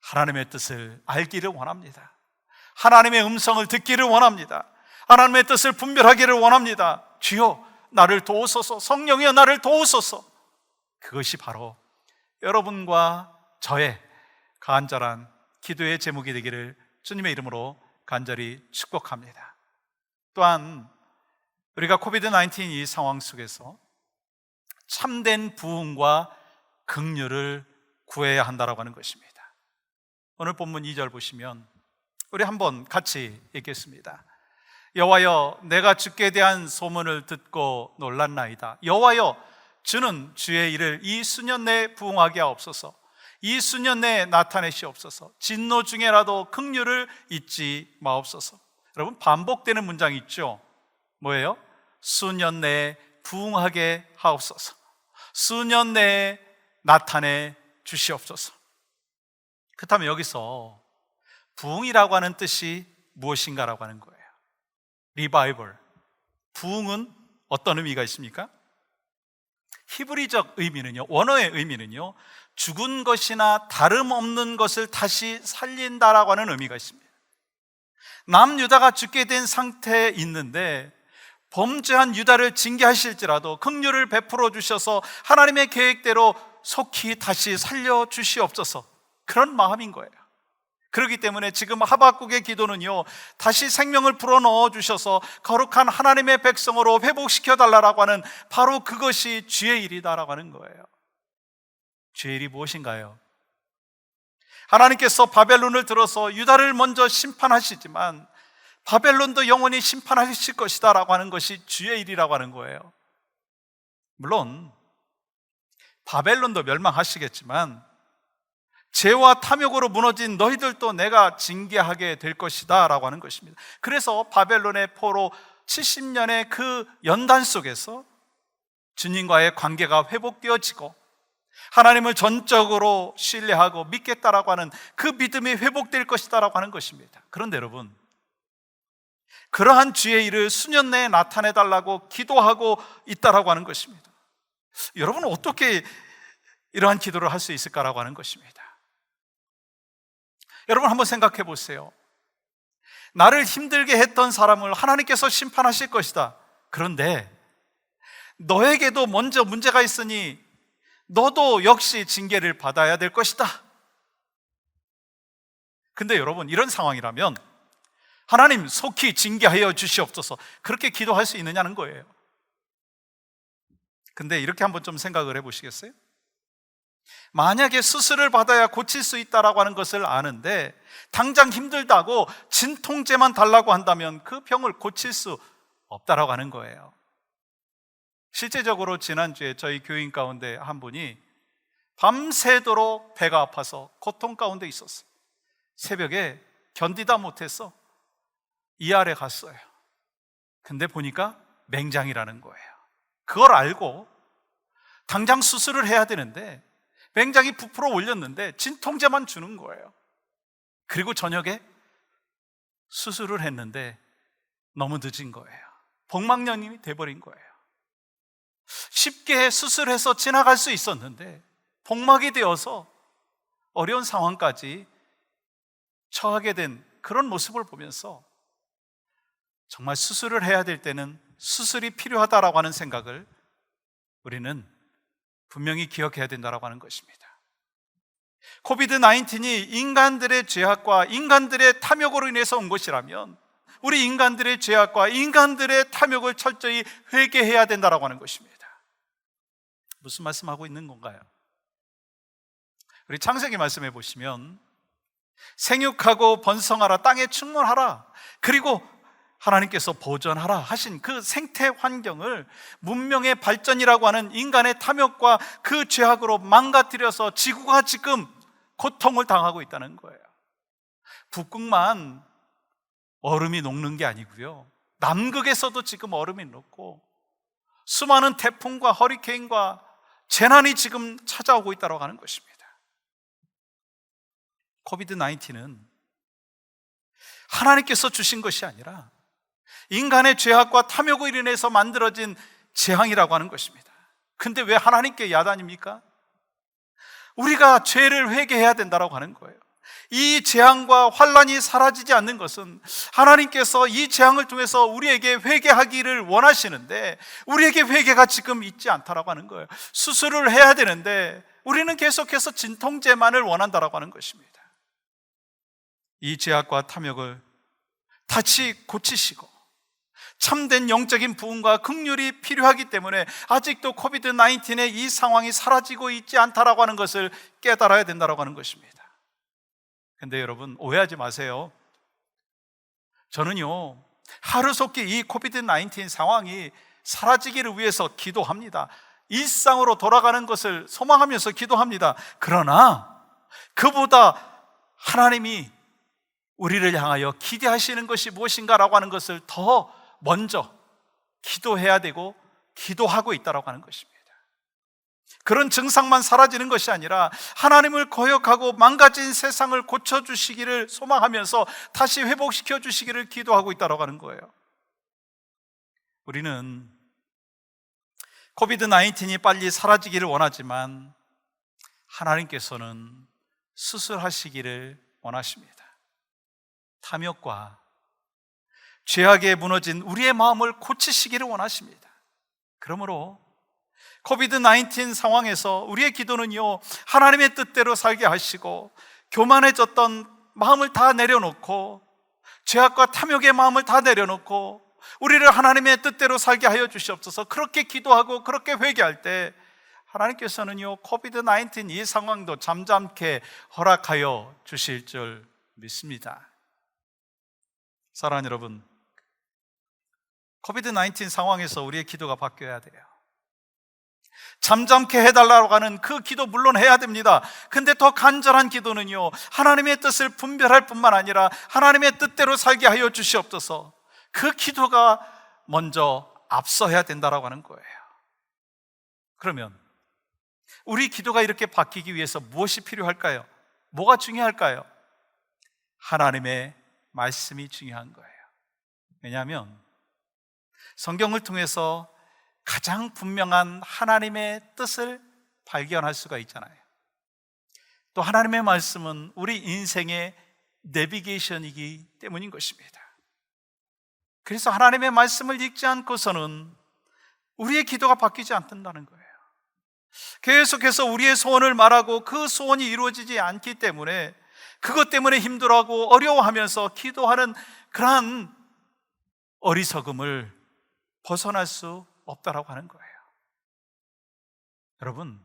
Speaker 1: 하나님의 뜻을 알기를 원합니다. 하나님의 음성을 듣기를 원합니다. 하나님의 뜻을 분별하기를 원합니다. 주여 나를 도우소서, 성령이여 나를 도우소서. 그것이 바로 여러분과 저의 간절한 기도의 제목이 되기를 주님의 이름으로 간절히 축복합니다. 또한 우리가 코비드-19 이 상황 속에서 참된 부흥과 긍휼을 구해야 한다라고 하는 것입니다. 오늘 본문 2절 보시면 우리 한번 같이 읽겠습니다. 여호와여 내가 주께 대한 소문을 듣고 놀랐나이다. 여호와여 주는 주의 일을 이 수년 내에 부응하게 하옵소서. 이 수년 내에 나타내시옵소서. 진노 중에라도 긍휼을 잊지 마옵소서. 여러분 반복되는 문장이 있죠. 뭐예요? 수년 내에 부응하게 하옵소서. 수년 내에 나타내 주시옵소서. 그렇다면 여기서 부응이라고 하는 뜻이 무엇인가라고 하는 거예요. 리바이벌, 부응은 어떤 의미가 있습니까? 히브리적 의미는요, 원어의 의미는요, 죽은 것이나 다름없는 것을 다시 살린다라고 하는 의미가 있습니다. 남유다가 죽게 된 상태에 있는데 범죄한 유다를 징계하실지라도 긍휼을 베풀어 주셔서 하나님의 계획대로 속히 다시 살려주시옵소서, 그런 마음인 거예요. 그렇기 때문에 지금 하박국의 기도는요, 다시 생명을 불어넣어 주셔서 거룩한 하나님의 백성으로 회복시켜 달라고 하는 바로 그것이 주의 일이다라고 하는 거예요. 주의 일이 무엇인가요? 하나님께서 바벨론을 들어서 유다를 먼저 심판하시지만 바벨론도 영원히 심판하실 것이다 라고 하는 것이 주의 일이라고 하는 거예요. 물론 바벨론도 멸망하시겠지만 죄와 탐욕으로 무너진 너희들도 내가 징계하게 될 것이다 라고 하는 것입니다. 그래서 바벨론의 포로 70년의 그 연단 속에서 주님과의 관계가 회복되어지고 하나님을 전적으로 신뢰하고 믿겠다라고 하는 그 믿음이 회복될 것이다 라고 하는 것입니다. 그런데 여러분, 그러한 주의 일을 수년 내에 나타내달라고 기도하고 있다라고 하는 것입니다. 여러분은 어떻게 이러한 기도를 할 수 있을까라고 하는 것입니다. 여러분 한번 생각해 보세요. 나를 힘들게 했던 사람을 하나님께서 심판하실 것이다. 그런데 너에게도 먼저 문제가 있으니 너도 역시 징계를 받아야 될 것이다. 근데 여러분, 이런 상황이라면 하나님 속히 징계하여 주시옵소서, 그렇게 기도할 수 있느냐는 거예요. 근데 이렇게 한번 좀 생각을 해보시겠어요? 만약에 수술을 받아야 고칠 수 있다라고 하는 것을 아는데 당장 힘들다고 진통제만 달라고 한다면 그 병을 고칠 수 없다라고 하는 거예요. 실제적으로 지난주에 저희 교인 가운데 한 분이 밤새도록 배가 아파서 고통 가운데 있었어요. 새벽에 견디다 못해서 ER에 갔어요. 근데 보니까 맹장이라는 거예요. 그걸 알고 당장 수술을 해야 되는데 맹장이 부풀어 올렸는데 진통제만 주는 거예요. 그리고 저녁에 수술을 했는데 너무 늦은 거예요. 복막염이 돼버린 거예요. 쉽게 수술해서 지나갈 수 있었는데 복막이 되어서 어려운 상황까지 처하게 된 그런 모습을 보면서 정말 수술을 해야 될 때는 수술이 필요하다라고 하는 생각을 우리는 분명히 기억해야 된다라고 하는 것입니다. 코비드-19이 인간들의 죄악과 인간들의 탐욕으로 인해서 온 것이라면 우리 인간들의 죄악과 인간들의 탐욕을 철저히 회개해야 된다라고 하는 것입니다. 무슨 말씀하고 있는 건가요? 우리 창세기 말씀해 보시면 생육하고 번성하라, 땅에 충만하라, 그리고 하나님께서 보존하라 하신 그 생태 환경을 문명의 발전이라고 하는 인간의 탐욕과 그 죄악으로 망가뜨려서 지구가 지금 고통을 당하고 있다는 거예요. 북극만 얼음이 녹는 게 아니고요, 남극에서도 지금 얼음이 녹고 수많은 태풍과 허리케인과 재난이 지금 찾아오고 있다고 하는 것입니다. 코비드-19는 하나님께서 주신 것이 아니라 인간의 죄악과 탐욕을 인해서 만들어진 재앙이라고 하는 것입니다. 근데 왜 하나님께 야단입니까? 우리가 죄를 회개해야 된다고 하는 거예요. 이 재앙과 환란이 사라지지 않는 것은 하나님께서 이 재앙을 통해서 우리에게 회개하기를 원하시는데 우리에게 회개가 지금 있지 않다라고 하는 거예요. 수술을 해야 되는데 우리는 계속해서 진통제만을 원한다라고 하는 것입니다. 이 죄악과 탐욕을 다시 고치시고 참된 영적인 부흥과 긍휼이 필요하기 때문에 아직도 코비드-19의 이 상황이 사라지고 있지 않다라고 하는 것을 깨달아야 된다라고 하는 것입니다. 근데 여러분 오해하지 마세요. 저는요 하루속히 이 코비드-19 상황이 사라지기를 위해서 기도합니다. 일상으로 돌아가는 것을 소망하면서 기도합니다. 그러나 그보다 하나님이 우리를 향하여 기대하시는 것이 무엇인가라고 하는 것을 더 먼저 기도해야 되고 기도하고 있다고 하는 것입니다. 그런 증상만 사라지는 것이 아니라 하나님을 거역하고 망가진 세상을 고쳐주시기를 소망하면서 다시 회복시켜 주시기를 기도하고 있다고 하는 거예요. 우리는 코비드-19이 빨리 사라지기를 원하지만 하나님께서는 수술하시기를 원하십니다. 탐욕과 죄악에 무너진 우리의 마음을 고치시기를 원하십니다. 그러므로 코비드-19 상황에서 우리의 기도는요 하나님의 뜻대로 살게 하시고 교만해졌던 마음을 다 내려놓고 죄악과 탐욕의 마음을 다 내려놓고 우리를 하나님의 뜻대로 살게 하여 주시옵소서. 그렇게 기도하고 그렇게 회개할 때 하나님께서는요 코비드-19 이 상황도 잠잠케 허락하여 주실 줄 믿습니다. 사랑하는 여러분, 코비드-19 상황에서 우리의 기도가 바뀌어야 돼요. 잠잠케 해달라고 하는 그 기도 물론 해야 됩니다. 근데 더 간절한 기도는요 하나님의 뜻을 분별할 뿐만 아니라 하나님의 뜻대로 살게 하여 주시옵소서. 그 기도가 먼저 앞서야 된다고 하는 거예요. 그러면 우리 기도가 이렇게 바뀌기 위해서 무엇이 필요할까요? 뭐가 중요할까요? 하나님의 말씀이 중요한 거예요. 왜냐하면 성경을 통해서 가장 분명한 하나님의 뜻을 발견할 수가 있잖아요. 또 하나님의 말씀은 우리 인생의 내비게이션이기 때문인 것입니다. 그래서 하나님의 말씀을 읽지 않고서는 우리의 기도가 바뀌지 않는다는 거예요. 계속해서 우리의 소원을 말하고 그 소원이 이루어지지 않기 때문에 그것 때문에 힘들어하고 어려워하면서 기도하는 그러한 어리석음을 벗어날 수 없다라고 하는 거예요. 여러분,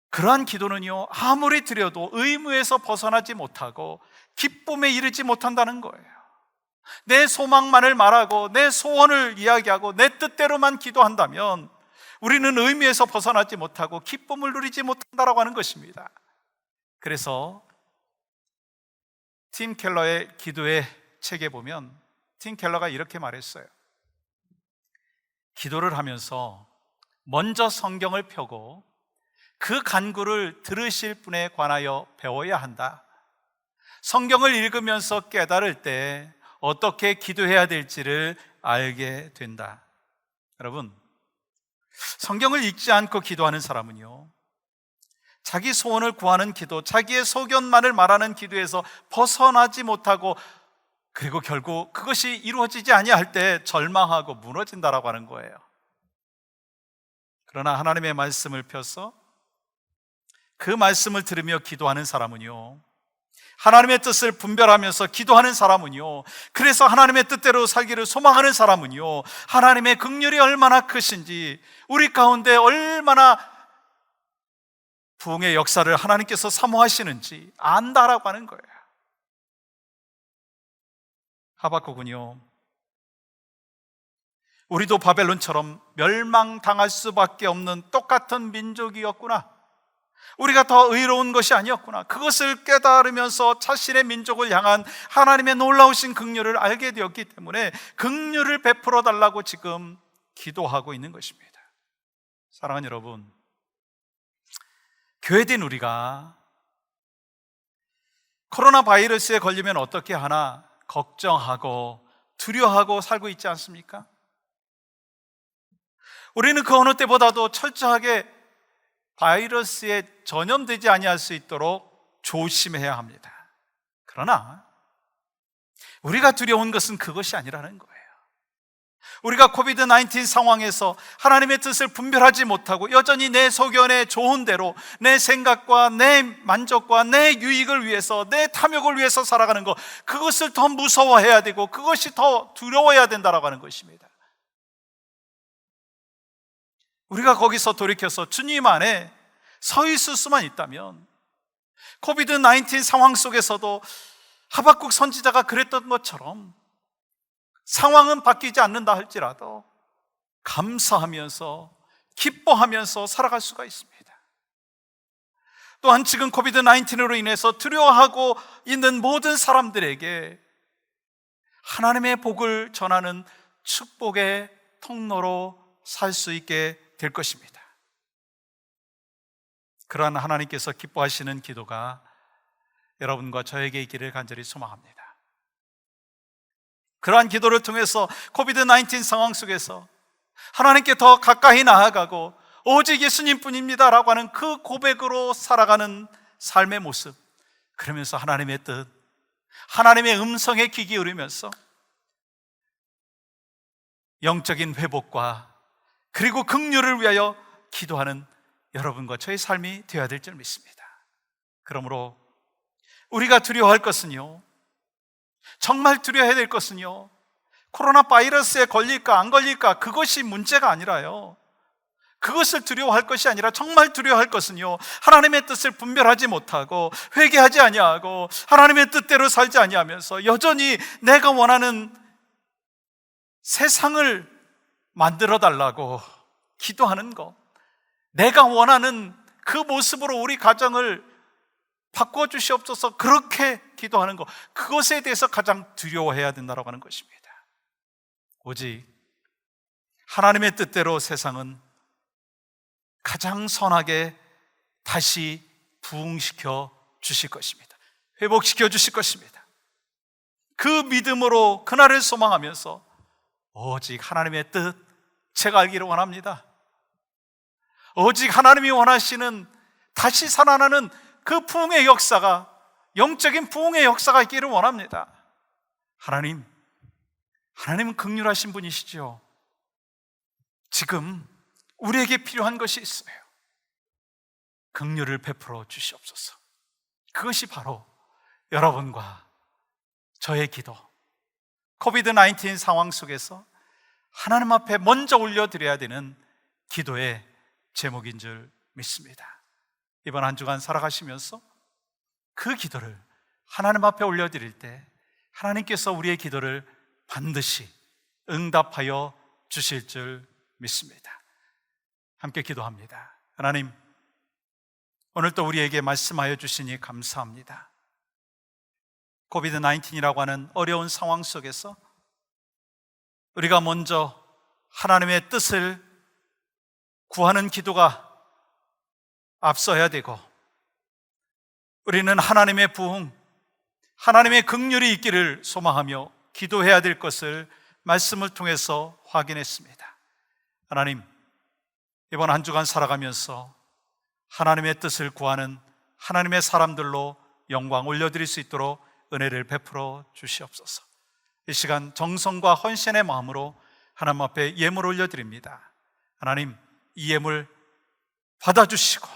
Speaker 1: 그러한 기도는요 아무리 드려도 의무에서 벗어나지 못하고 기쁨에 이르지 못한다는 거예요. 내 소망만을 말하고 내 소원을 이야기하고 내 뜻대로만 기도한다면 우리는 의미에서 벗어나지 못하고 기쁨을 누리지 못한다라고 하는 것입니다. 그래서 팀 켈러의 기도의 책에 보면 팀 켈러가 이렇게 말했어요. 기도를 하면서 먼저 성경을 펴고 그 간구를 들으실 분에 관하여 배워야 한다. 성경을 읽으면서 깨달을 때 어떻게 기도해야 될지를 알게 된다. 여러분, 성경을 읽지 않고 기도하는 사람은요 자기 소원을 구하는 기도, 자기의 소견만을 말하는 기도에서 벗어나지 못하고 그리고 결국 그것이 이루어지지 아니할 때 절망하고 무너진다라고 하는 거예요. 그러나 하나님의 말씀을 펴서 그 말씀을 들으며 기도하는 사람은요 하나님의 뜻을 분별하면서 기도하는 사람은요 그래서 하나님의 뜻대로 살기를 소망하는 사람은요 하나님의 긍휼이 얼마나 크신지 우리 가운데 얼마나 부흥의 역사를 하나님께서 사모하시는지 안다라고 하는 거예요. 하박국은요 우리도 바벨론처럼 멸망당할 수밖에 없는 똑같은 민족이었구나, 우리가 더 의로운 것이 아니었구나, 그것을 깨달으면서 자신의 민족을 향한 하나님의 놀라우신 긍휼을 알게 되었기 때문에 긍휼을 베풀어 달라고 지금 기도하고 있는 것입니다. 사랑하는 여러분, 교회된 우리가 코로나 바이러스에 걸리면 어떻게 하나 걱정하고 두려워하고 살고 있지 않습니까? 우리는 그 어느 때보다도 철저하게 바이러스에 전염되지 아니할 수 있도록 조심해야 합니다. 그러나 우리가 두려운 것은 그것이 아니라는 거예요. 우리가 코비드-19 상황에서 하나님의 뜻을 분별하지 못하고 여전히 내 소견에 좋은 대로 내 생각과 내 만족과 내 유익을 위해서, 내 탐욕을 위해서 살아가는 것, 그것을 더 무서워해야 되고 그것이 더 두려워해야 된다라고 하는 것입니다. 우리가 거기서 돌이켜서 주님 안에 서 있을 수만 있다면, 코비드-19 상황 속에서도 하박국 선지자가 그랬던 것처럼 상황은 바뀌지 않는다 할지라도 감사하면서 기뻐하면서 살아갈 수가 있습니다. 또한 지금 코비드-19으로 인해서 두려워하고 있는 모든 사람들에게 하나님의 복을 전하는 축복의 통로로 살 수 있게 될 것입니다. 그러한 하나님께서 기뻐하시는 기도가 여러분과 저에게 있기를 간절히 소망합니다. 그러한 기도를 통해서 코비드-19 상황 속에서 하나님께 더 가까이 나아가고 오직 예수님뿐입니다 라고 하는 그 고백으로 살아가는 삶의 모습, 그러면서 하나님의 뜻, 하나님의 음성에 귀 기울이면서 영적인 회복과 그리고 긍휼을 위하여 기도하는 여러분과 저의 삶이 되어야 될 줄 믿습니다. 그러므로 우리가 두려워할 것은요, 정말 두려워해야 될 것은요, 코로나 바이러스에 걸릴까 안 걸릴까 그것이 문제가 아니라요, 그것을 두려워할 것이 아니라 정말 두려워할 것은요, 하나님의 뜻을 분별하지 못하고 회개하지 아니하고 하나님의 뜻대로 살지 아니하면서 여전히 내가 원하는 세상을 만들어 달라고 기도하는 것, 내가 원하는 그 모습으로 우리 가정을 바꾸어 주시옵소서, 그렇게 기도하는 것, 그것에 대해서 가장 두려워해야 된다고 하는 것입니다. 오직 하나님의 뜻대로 세상은 가장 선하게 다시 부흥시켜 주실 것입니다. 회복시켜 주실 것입니다. 그 믿음으로 그날을 소망하면서 오직 하나님의 뜻 제가 알기를 원합니다. 오직 하나님이 원하시는 다시 살아나는 그 부흥의 역사가, 영적인 부흥의 역사가 있기를 원합니다. 하나님은 긍휼하신 분이시죠. 지금 우리에게 필요한 것이 있어요. 긍휼을 베풀어 주시옵소서. 그것이 바로 여러분과 저의 기도, 코비드-19 상황 속에서 하나님 앞에 먼저 올려드려야 되는 기도의 제목인 줄 믿습니다. 이번 한 주간 살아가시면서 그 기도를 하나님 앞에 올려드릴 때 하나님께서 우리의 기도를 반드시 응답하여 주실 줄 믿습니다. 함께 기도합니다. 하나님, 오늘 또 우리에게 말씀하여 주시니 감사합니다. 코비드-19이라고 하는 어려운 상황 속에서 우리가 먼저 하나님의 뜻을 구하는 기도가 앞서야 되고, 우리는 하나님의 부흥, 하나님의 긍휼이 있기를 소망하며 기도해야 될 것을 말씀을 통해서 확인했습니다. 하나님, 이번 한 주간 살아가면서 하나님의 뜻을 구하는 하나님의 사람들로 영광 올려드릴 수 있도록 은혜를 베풀어 주시옵소서. 이 시간 정성과 헌신의 마음으로 하나님 앞에 예물 올려드립니다. 하나님, 이 예물 받아주시고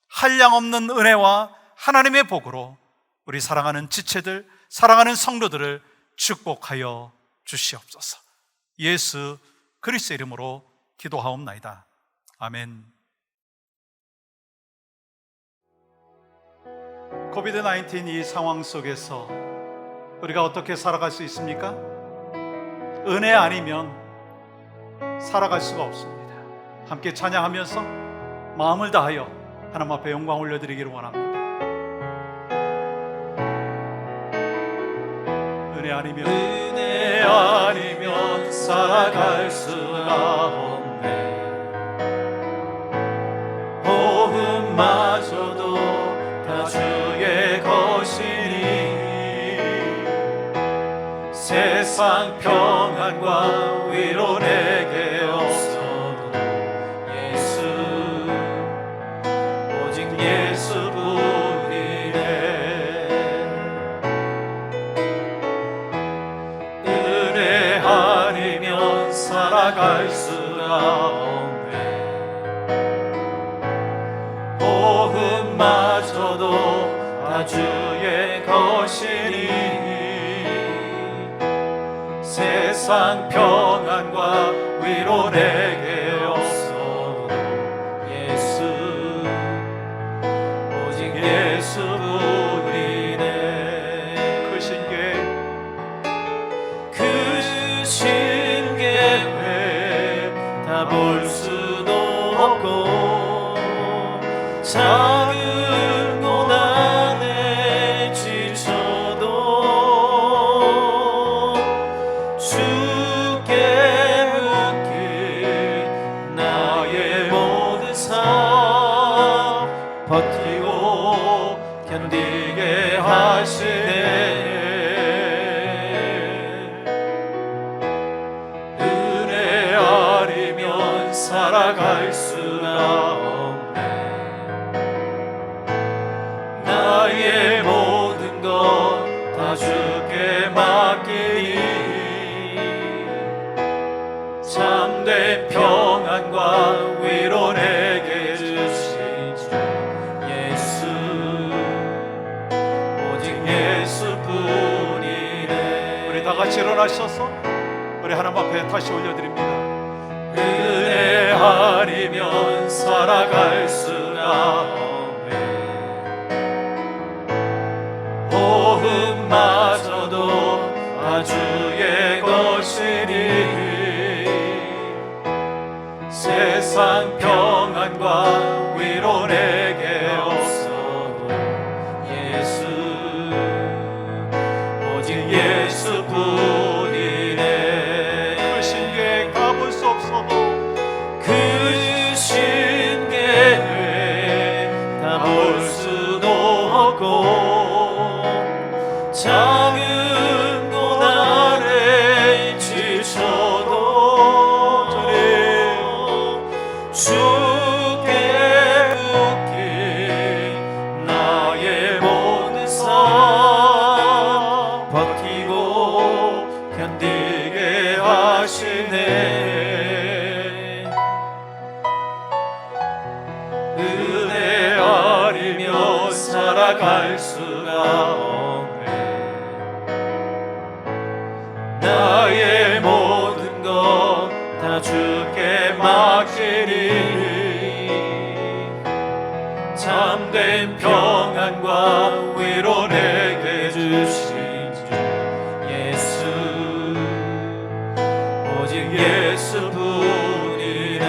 Speaker 1: 한량없는 은혜와 하나님의 복으로 우리 사랑하는 지체들, 사랑하는 성도들을 축복하여 주시옵소서. 예수 그리스도의 이름으로 기도하옵나이다. 아멘. 코비드-19 이 상황 속에서 우리가 어떻게 살아갈 수 있습니까? 은혜 아니면 살아갈 수가 없습니다. 함께 찬양하면서 마음을 다하여 하나님 앞에 영광 올려드리기를 원합니다. 은혜 아니면 살아갈 수가 없네. 살아갈 수가 없네. 복음마저도 다 주의 것이니 세상 평안과 위로 내게 없어도 예수, 오직 예수뿐이네. 그 신계회 다 볼 수도 없고 작은 고난에 지쳐도 주께 묶인 나의 모든 삶 버티고 견디게 하시네. 은혜 아니면 살아갈 수가 없네. 나의 모든 것 다 주께 맡기니 참된 평안과 위로 내게 주신 주 예수, 오직 예수뿐이네. 우리 다 같이 일어나셔서 우리 하나님 앞에 다시 올려드립니다. 은혜 아니면 살아갈 수가 없네. 복음마저도 다 주의 것이니 세상 평안과 위로 내게 없어도 예수, 오직 예수뿐이네. 그 신계에 가볼 수 없어도 그 신계에 다 볼 수도 없고 작은 고난에 지쳐도 주께 묶인 나의 모든 삶 버티고 견디게 하시네. 은혜 아니면 살아갈 수가 없네. 나의 모든 것 다 주께 맡기니 참된 평안과 위로 내게 주신 주 예수, 오직 예수뿐이네.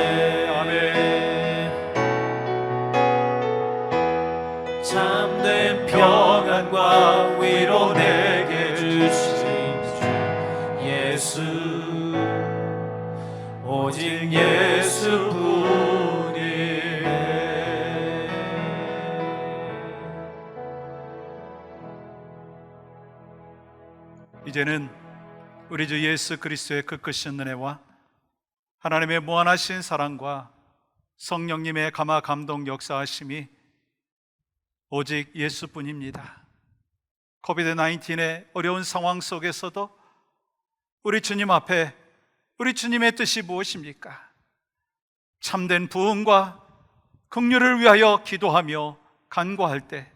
Speaker 1: 아멘. 참된 평안과 위로 내게 주신 주 예수, 오직 예수뿐이네. 이제는 우리 주 예수 그리스도의 그 끝이신 은혜와 하나님의 무한하신 사랑과 성령님의 감화 감동 역사하심이 오직 예수뿐입니다. 코비드-19의 어려운 상황 속에서도 우리 주님 앞에 우리 주님의 뜻이 무엇입니까? 참된 부흥과 긍휼을 위하여 기도하며 간구할 때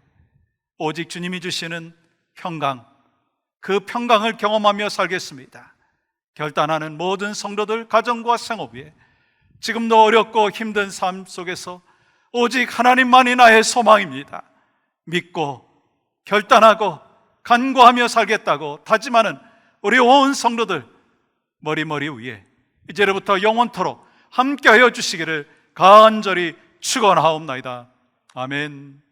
Speaker 1: 오직 주님이 주시는 평강, 그 평강을 경험하며 살겠습니다. 결단하는 모든 성도들 가정과 생업 위에 지금도 어렵고 힘든 삶 속에서 오직 하나님만이 나의 소망입니다. 믿고 결단하고 간구하며 살겠다고 다짐하는 우리 온 성도들 머리 위에 이제로부터 영원토록 함께하여 주시기를 간절히 축원하옵나이다. 아멘.